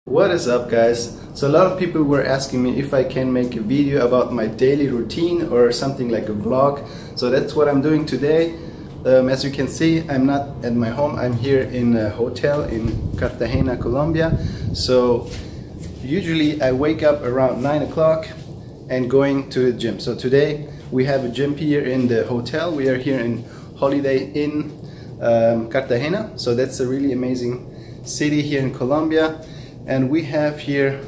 What is up, guys? So a lot of people were asking me if I can make a video about my daily routine or something like a vlog. So that's what I'm doing today. As you can see, I'm not at my home. I'm here in a hotel in Cartagena, Colombia. So usually I wake up around 9 o'clock and going to the gym. So today we have a gym here in the hotel. We are here in Holiday Inn Cartagena. So that's a really amazing city here in Colombia. And we have here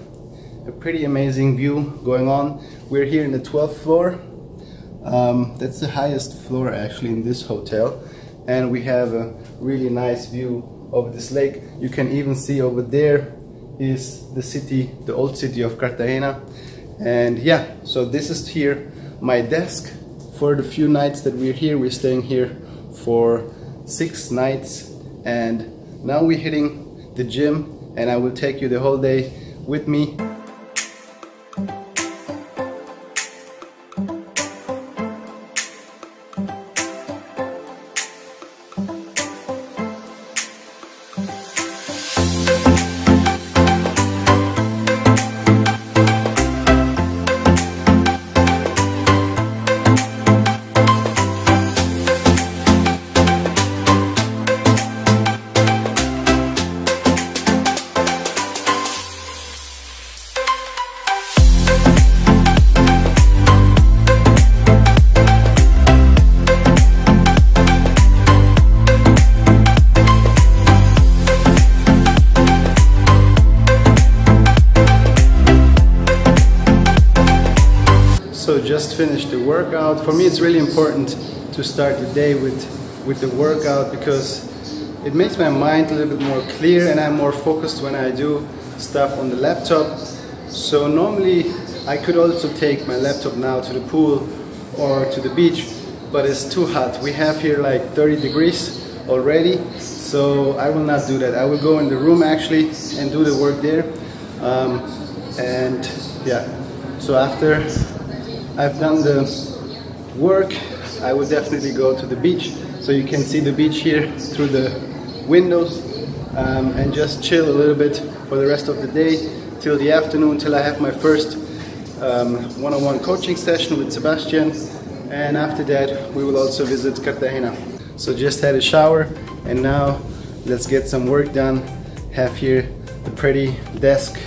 a pretty amazing view going on. We're here in the 12th floor. That's the highest floor actually in this hotel. And we have a really nice view over this lake. You can even see over there is the city, the old city of Cartagena. And yeah, so this is here my desk. For the few nights that we're here, we're staying here for 6 nights. And now we're hitting the gym. And I will take you the whole day with me. So just finished the workout. For me it's really important to start the day with the workout because it makes my mind a little bit more clear and I'm more focused when I do stuff on the laptop. So normally I could also take my laptop now to the pool or to the beach, but it's too hot. We have here like 30 degrees already, so I will not do that. I will go in the room actually and do the work there. And yeah, so after I've done the work, I will definitely go to the beach. So you can see the beach here through the windows and just chill a little bit for the rest of the day till the afternoon, till I have my first one-on-one coaching session with Sebastian. And after that we will also visit Cartagena. So just had a shower and now let's get some work done. Have here the pretty desk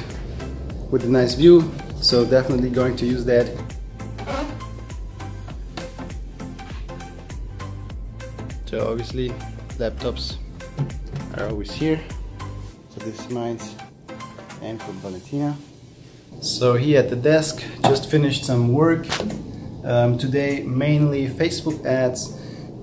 with a nice view, so definitely going to use that. So obviously laptops are always here. So this is mine and from Valentina. So here at the desk, just finished some work. Today mainly Facebook ads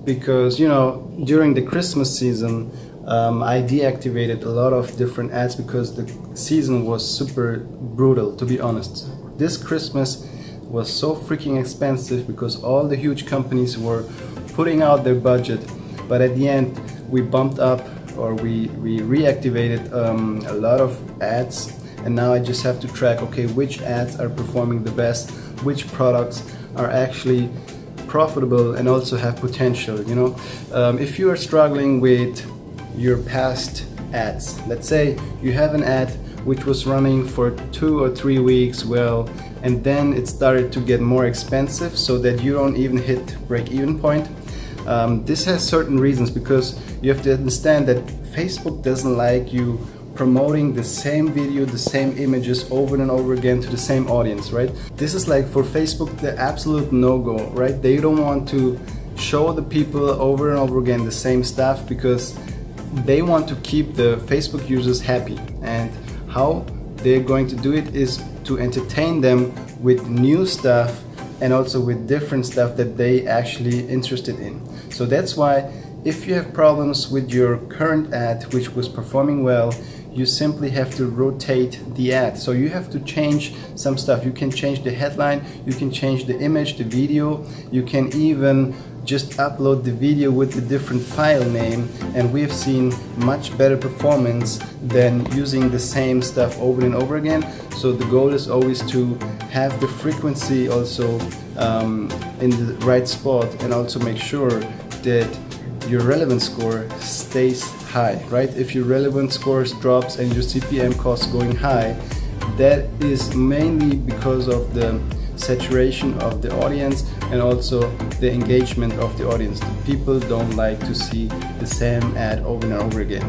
because, you know, during the Christmas season I deactivated a lot of different ads because the season was super brutal, to be honest. This Christmas was so freaking expensive because all the huge companies were putting out their budget. But at the end we bumped up, or we reactivated a lot of ads, and now I just have to track, okay, which ads are performing the best, which products are actually profitable and also have potential, you know. If you are struggling with your past ads, let's say you have an ad which was running for 2 or 3 weeks well, and then it started to get more expensive so that you don't even hit break-even point. This has certain reasons, because you have to understand that Facebook doesn't like you promoting the same video, the same images over and over again to the same audience, right? This is like for Facebook the absolute no-go, right? They don't want to show the people over and over again the same stuff because they want to keep the Facebook users happy. And how they're going to do it is to entertain them with new stuff and also with different stuff that they actually interested in. So that's why if you have problems with your current ad which was performing well, you simply have to rotate the ad. So you have to change some stuff. You can change the headline, you can change the image, the video, you can even just upload the video with a different file name, and we've seen much better performance than using the same stuff over and over again. So the goal is always to have the frequency also in the right spot, and also make sure that your relevance score stays high, right? If your relevant scores drops and your CPM costs going high, that is mainly because of the saturation of the audience and also the engagement of the audience. The people don't like to see the same ad over and over again.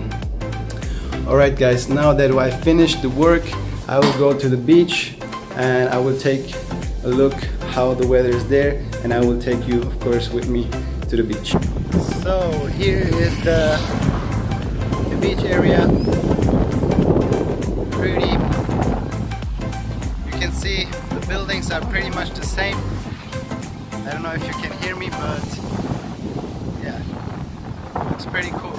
Alright guys, now that I finished the work, I will go to the beach and I will take a look how the weather is there, and I will take you of course with me to the beach. So here is the beach area. Pretty. You can see the buildings are pretty much the same. I don't know if you can hear me, but yeah, looks pretty cool.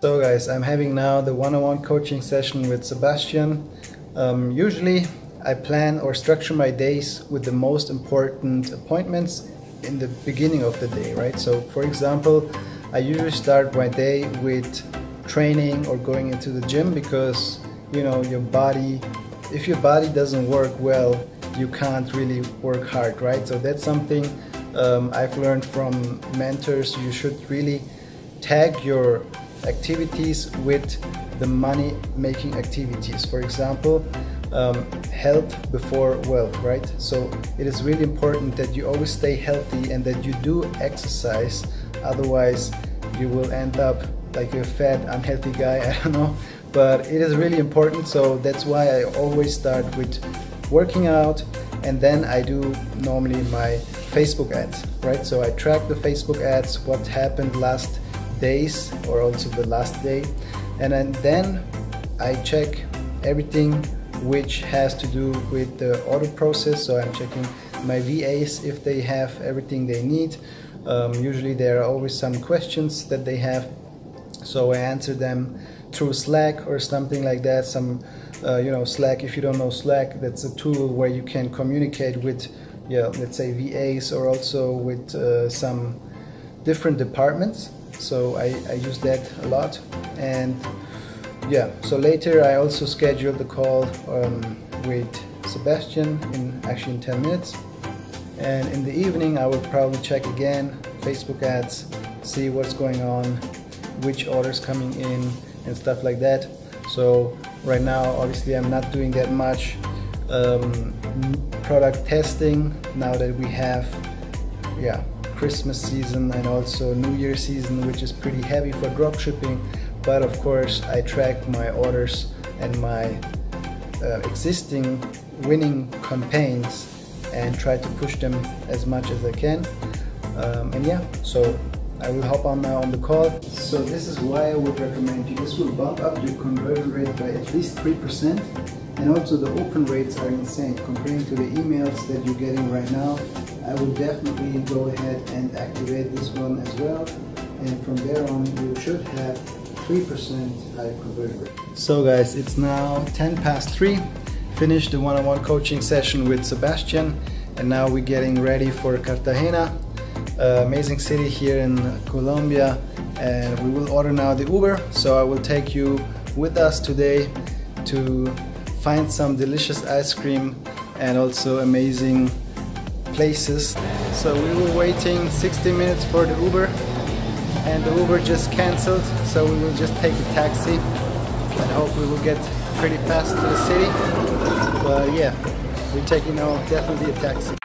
So guys, I'm having now the one-on-one coaching session with Sebastian. Usually I plan or structure my days with the most important appointments in the beginning of the day, right? So for example, I usually start my day with training or going into the gym, because you know, your body, if your body doesn't work well, you can't really work hard, right? So that's something I've learned from mentors. You should really tag your activities with the money making activities. For example, health before wealth, right? So it is really important that you always stay healthy and that you do exercise, otherwise you will end up like a fat, unhealthy guy, I don't know, but it is really important. So that's why I always start with working out, and then I do normally my Facebook ads, right? So I track the Facebook ads, what happened last days or also the last day, and then I check everything which has to do with the order process. So I'm checking my VAs if they have everything they need. Usually there are always some questions that they have, so I answer them through Slack or something like that. Some you know, Slack, if you don't know Slack, that's a tool where you can communicate with, yeah, let's say VAs or also with some different departments. So I use that a lot. And yeah, so later I also scheduled the call with Sebastian in 10 minutes. And in the evening I will probably check again Facebook ads, see what's going on, which orders coming in and stuff like that. So right now obviously I'm not doing that much product testing now that we have, yeah, Christmas season and also New Year season, which is pretty heavy for dropshipping. But of course I track my orders and my existing winning campaigns and try to push them as much as I can. And yeah, so I will hop on now on the call. So this is why I would recommend you. This will bump up your conversion rate by at least 3%. And also the open rates are insane comparing to the emails that you're getting right now. I would definitely go ahead and activate this one as well, and from there on you should have 3% higher conversion rate. So guys, it's now 3:10. Finished the one-on-one coaching session with Sebastian, and now we're getting ready for Cartagena, amazing city here in Colombia, and we will order now the Uber. So I will take you with us today to find some delicious ice cream and also amazing places. So we were waiting 60 minutes for the Uber, and the Uber just cancelled, so we will just take a taxi and hope we will get pretty fast to the city. But yeah, we're taking now definitely a taxi.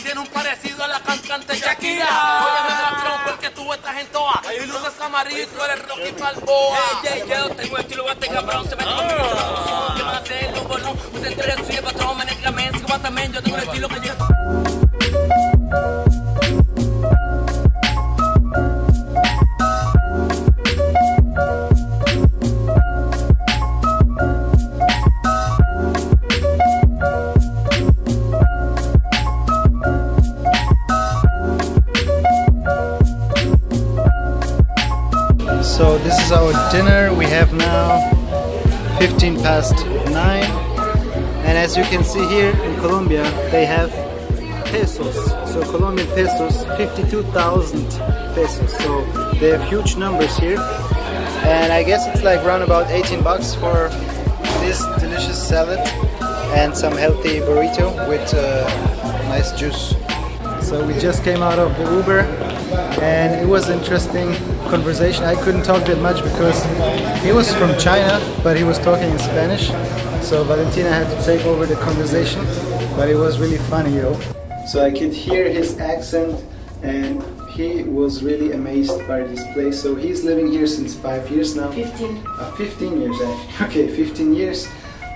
Tiene un parecido a la cantante Shakira. Óyeme patrón, porque tú estás en toa y luces amarillo y tú eres Rocky Balboa. Yo tengo estilo, bate cabrón, se me conmigo, se me consumo. ¿Qué van a hacer? No, bueno, pues entre eso y el patrón, médicamente, también yo tengo el estilo que yo. So this is our dinner. We have now 15 past 9, and as you can see here in Colombia they have pesos, so Colombian pesos, 52,000 pesos, so they have huge numbers here, and I guess it's like around about 18 bucks for this delicious salad and some healthy burrito with nice juice. So we just came out of the Uber and it was interesting conversation. I couldn't talk that much because he was from China, but he was talking in Spanish, so Valentina had to take over the conversation, but it was really funny, yo. So I could hear his accent and he was really amazed by this place. So he's living here since 5 years now. 15. 15 years actually. Okay, 15 years.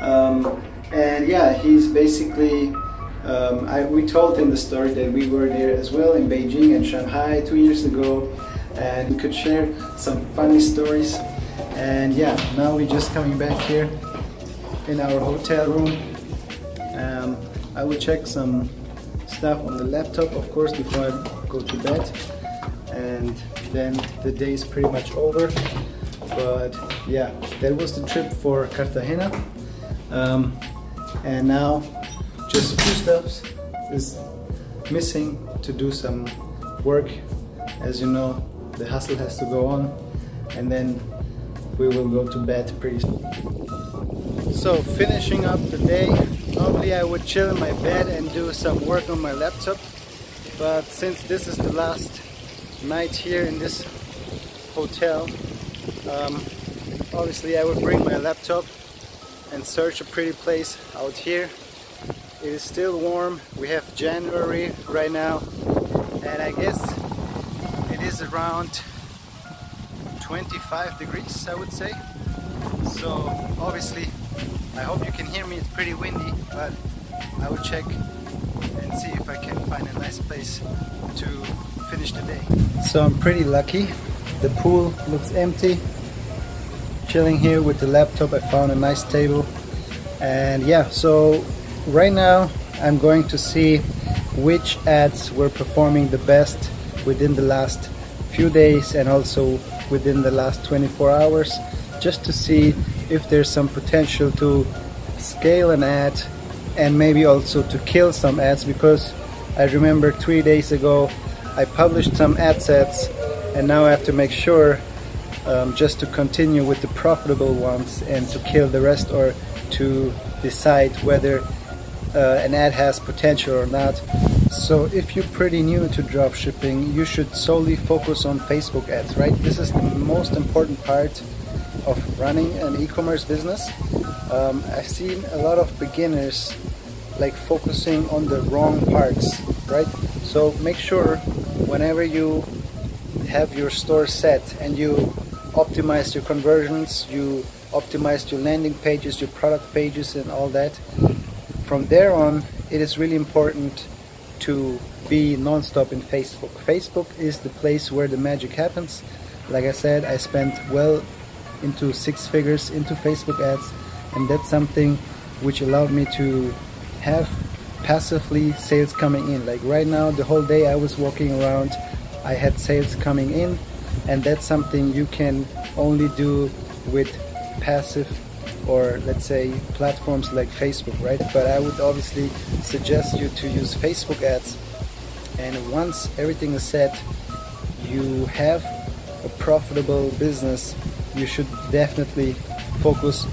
And yeah, he's basically we told him the story that we were there as well in Beijing and Shanghai 2 years ago, and we could share some funny stories. And yeah, now we're just coming back here in our hotel room. I will check some stuff on the laptop, of course, before I go to bed, and then the day is pretty much over. But yeah, that was the trip for Cartagena, and now just a few stuffs is missing to do some work. As you know, the hustle has to go on, and then we will go to bed pretty soon. So finishing up the day, normally I would chill in my bed and do some work on my laptop, but since this is the last night here in this hotel, obviously I would bring my laptop and search a pretty place out here. It is still warm. We have January right now, and I guess it is around 25 degrees, I would say. So obviously I hope you can hear me. It's pretty windy, but I will check and see if I can find a nice place to finish the day. So I'm pretty lucky. The pool looks empty. Chilling here with the laptop. I found a nice table, and yeah, so right now I'm going to see which ads were performing the best within the last few days and also within the last 24 hours, just to see if there's some potential to scale an ad and maybe also to kill some ads, because I remember 3 days ago I published some ad sets, and now I have to make sure just to continue with the profitable ones and to kill the rest, or to decide whether an ad has potential or not. So if you're pretty new to dropshipping, you should solely focus on Facebook ads, right? This is the most important part of running an e-commerce business. I've seen a lot of beginners like focusing on the wrong parts, right? So make sure whenever you have your store set and you optimize your conversions, you optimize your landing pages, your product pages and all that, from there on it is really important to be non-stop in Facebook. Facebook is the place where the magic happens. Like I said, I spent well into 6 figures into Facebook ads, and that's something which allowed me to have passively sales coming in. Like right now, the whole day I was walking around, I had sales coming in, and that's something you can only do with passive or let's say platforms like Facebook, right? But I would obviously suggest you to use Facebook ads, and once everything is set, you have a profitable business, you should definitely focus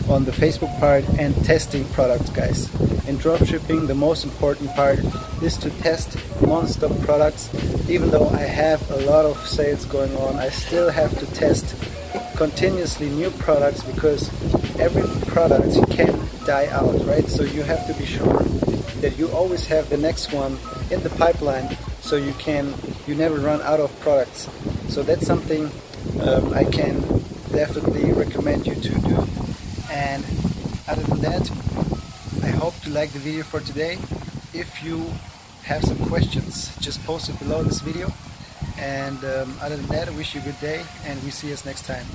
on the Facebook part and testing products, guys. In dropshipping, the most important part is to test non-stop products. Even though I have a lot of sales going on, I still have to test continuously new products, because every product can die out, right? So you have to be sure that you always have the next one in the pipeline, so you never run out of products. So that's something I can definitely recommend you to do. And other than that, I hope you like the video for today. If you have some questions, just post it below this video. And other than that, I wish you a good day, and we see us next time.